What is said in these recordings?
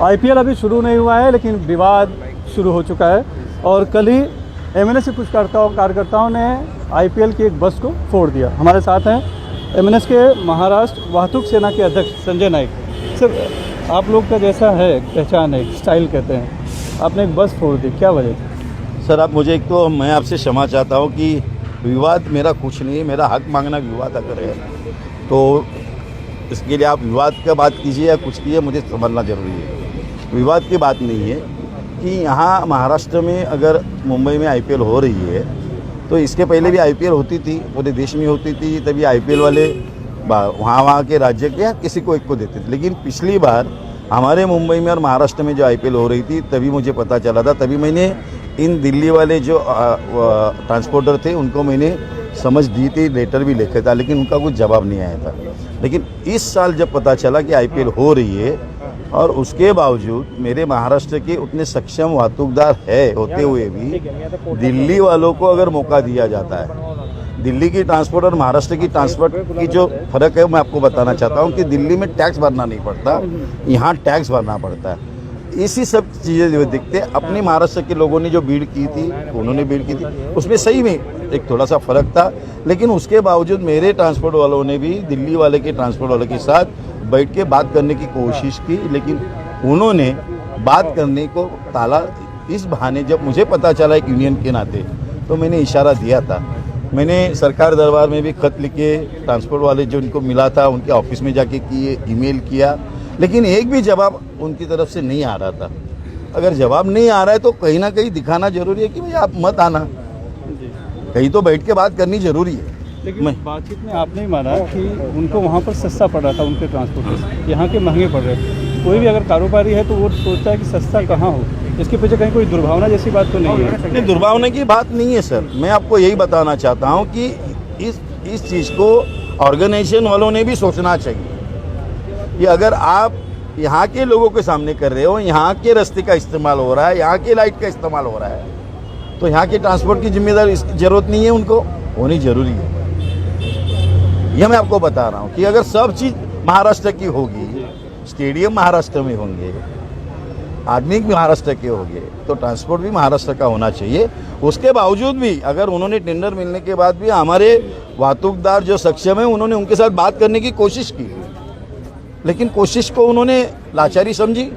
IPL अभी शुरू नहीं हुआ है, लेकिन विवाद शुरू हो चुका है और कल ही एमएनएस के कुछ कार्यकर्ताओं ने आईपीएल की एक बस को फोड़ दिया। हमारे साथ हैं एमएनएस के महाराष्ट्र वाहतुक सेना के अध्यक्ष संजय नाइक। सर, आप लोग का जैसा है पहचान है, स्टाइल कहते हैं, आपने एक बस फोड़ दी, क्या वजह थी? सर, आप मुझे एक तो मैं आपसे क्षमा चाहता हूँ कि विवाद मेरा कुछ नहीं है, मेरा हक मांगना विवाद अगर है तो इसके लिए आप विवाद का बात कीजिए या कुछ कीजिए, मुझे समझना ज़रूरी है। विवाद की बात नहीं है कि यहाँ महाराष्ट्र में अगर मुंबई में आईपीएल हो रही है तो इसके पहले भी आईपीएल होती थी, पूरे देश में होती थी, तभी आईपीएल वाले वहाँ के राज्य के या किसी को एक को देते थे। लेकिन पिछली बार हमारे मुंबई में और महाराष्ट्र में जो आईपीएल हो रही थी तभी मुझे पता चला था, तभी मैंने इन दिल्ली वाले जो ट्रांसपोर्टर थे उनको मैंने समझ दी थी, लेटर भी लिखा था, लेकिन उनका कुछ जवाब नहीं आया था। लेकिन इस साल जब पता चला कि आईपीएल हो रही है और उसके बावजूद मेरे महाराष्ट्र के उतने सक्षम वाहतुकदार है होते हुए भी दिल्ली वालों को अगर मौका दिया जाता है, दिल्ली की ट्रांसपोर्ट और महाराष्ट्र की ट्रांसपोर्ट की जो फ़र्क है मैं आपको बताना चाहता हूँ कि दिल्ली में टैक्स भरना नहीं पड़ता, यहाँ टैक्स भरना पड़ता है। इसी सब चीज़ें जो दिखते अपने महाराष्ट्र के लोगों ने जो भीड़ की थी, उन्होंने भीड़ की थी, उसमें सही में एक थोड़ा सा फ़र्क था। लेकिन उसके बावजूद मेरे ट्रांसपोर्ट वालों ने भी दिल्ली वाले के ट्रांसपोर्ट वालों के साथ बैठ के बात करने की कोशिश की, लेकिन उन्होंने बात करने को टाला। इस बहाने जब मुझे पता चला एक यूनियन के नाते तो मैंने इशारा दिया था, मैंने सरकार दरबार में भी खत लिखे, ट्रांसपोर्ट वाले जो उनको मिला था उनके ऑफिस में जाके किए, ईमेल किया, लेकिन एक भी जवाब उनकी तरफ से नहीं आ रहा था। अगर जवाब नहीं आ रहा है तो कहीं ना कहीं दिखाना जरूरी है कि भाई आप मत आना, कहीं तो बैठ के बात करनी जरूरी है। लेकिन बातचीत में आपने ही माना कि उनको वहाँ पर सस्ता पड़ रहा था, उनके ट्रांसपोर्ट से यहाँ के महंगे पड़ रहे। कोई भी अगर कारोबारी है तो वो सोचता है कि सस्ता कहाँ हो, इसके पीछे कहीं कोई दुर्भावना जैसी बात तो नहीं है? नहीं, दुर्भावना की बात नहीं है सर, मैं आपको यही बताना चाहता हूँ कि इस चीज़ को ऑर्गेनाइजेशन वालों ने भी सोचना चाहिए कि अगर आप यहाँ के लोगों के सामने कर रहे हो, यहाँ के रास्ते का इस्तेमाल हो रहा है, यहाँ के लाइट का इस्तेमाल हो रहा है, तो यहाँ के ट्रांसपोर्ट की जिम्मेदारी ज़रूरत नहीं है, उनको होनी जरूरी है। यह मैं आपको बता रहा हूँ कि अगर सब चीज़ महाराष्ट्र की होगी, स्टेडियम महाराष्ट्र में होंगे, आदमी भी महाराष्ट्र के होंगे, तो ट्रांसपोर्ट भी महाराष्ट्र का होना चाहिए। उसके बावजूद भी अगर उन्होंने टेंडर मिलने के बाद भी हमारे वाहतुकदार जो सक्षम है उन्होंने उनके साथ बात करने की कोशिश की, लेकिन कोशिश को उन्होंने लाचारी समझी,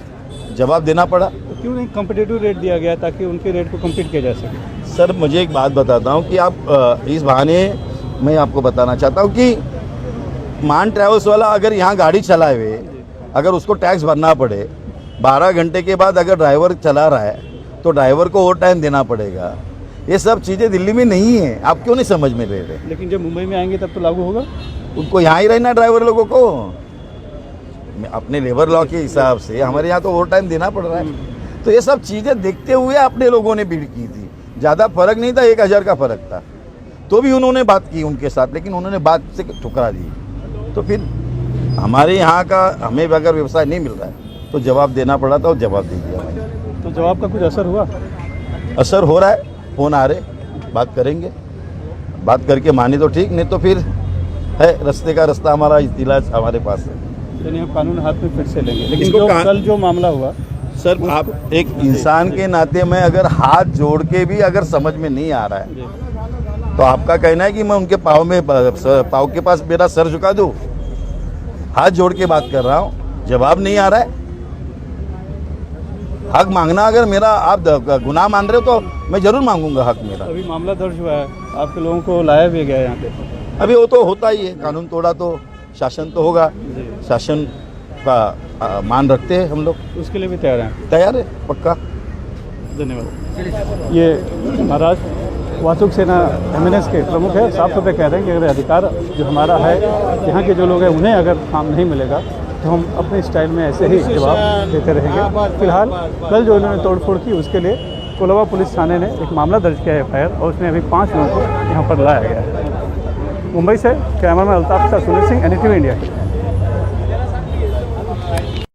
जवाब देना पड़ा। तो क्यों नहीं कॉम्पिटिटिव रेट दिया गया ताकि उनके रेट को कम्पीट किया जा सके? सर, मुझे एक बात बताता हूँ कि आप इस बहाने मैं आपको बताना चाहता हूँ कि मान ट्रैवल्स वाला अगर यहाँ गाड़ी चलाए हुए, अगर उसको टैक्स भरना पड़े, 12 घंटे के बाद अगर ड्राइवर चला रहा है तो ड्राइवर को ओवर टाइम देना पड़ेगा। ये सब चीज़ें दिल्ली में नहीं है, आप क्यों नहीं समझ में रहे? लेकिन जब मुंबई में आएंगे तब तो लागू होगा। उनको यहाँ ही रहना, ड्राइवर लोगों को अपने लेबर लॉ के हिसाब से हमारे यहाँ तो ओवर टाइम देना पड़ रहा है। तो ये सब चीज़ें देखते हुए अपने लोगों ने भीड़ की थी, ज़्यादा फर्क नहीं था, 1000 का फर्क था, तो भी उन्होंने बात की उनके साथ, लेकिन उन्होंने बात से ठुकरा दी। तो फिर हमारे यहाँ का हमें अगर व्यवसाय नहीं मिल रहा है तो जवाब देना पड़ा था और जवाब दे दिया मैंने। तो जवाब का कुछ असर हुआ? असर हो रहा है, फ़ोन आ रहे, बात करेंगे, बात करके माने तो ठीक, नहीं तो फिर है रास्ते का रास्ता, हमारा इतिलाज हमारे पास है, यानी हम कानून हाथ में फिर से लेंगे। लेकिन जो कल जो मामला हुआ सर, आप एक इंसान के नाते मैं अगर हाथ जोड़ के भी अगर समझ में नहीं आ रहा है तो आपका कहना है कि मैं उनके पाँव के पास मेरा सर झुका दूं? हाथ जोड़ के बात कर रहा हूं, जवाब नहीं आ रहा है। हक मांगना अगर मेरा आप गुनाह मान रहे हो तो मैं जरूर मांगूंगा हक मेरा। अभी मामला दर्ज हुआ है, आपके लोगों को लाया भी गया यहाँ पे। अभी वो तो होता ही है, कानून तोड़ा तो शासन तो होगा, शासन का मान रखते हैं हम लोग, उसके लिए भी तैयार हैं? तैयार है, पक्का। धन्यवाद। ये महाराष्ट्र वाहतुक सेना एमएनएस के प्रमुख है, साफ तौर पर कह रहे हैं कि अगर अधिकार जो हमारा है, यहाँ के जो लोग हैं उन्हें अगर काम नहीं मिलेगा तो हम अपने स्टाइल में ऐसे ही जवाब देते रहेंगे। फिलहाल कल जो उन्होंने तोड़फोड़ की उसके लिए कोलाबा पुलिस थाने ने एक मामला दर्ज किया है FIR, और उसमें अभी 5 लोगों को यहाँ पर लाया गया है। मुंबई से कैमरामैन अल्ताफ के साथ सुनील सिंह, NDTV इंडिया।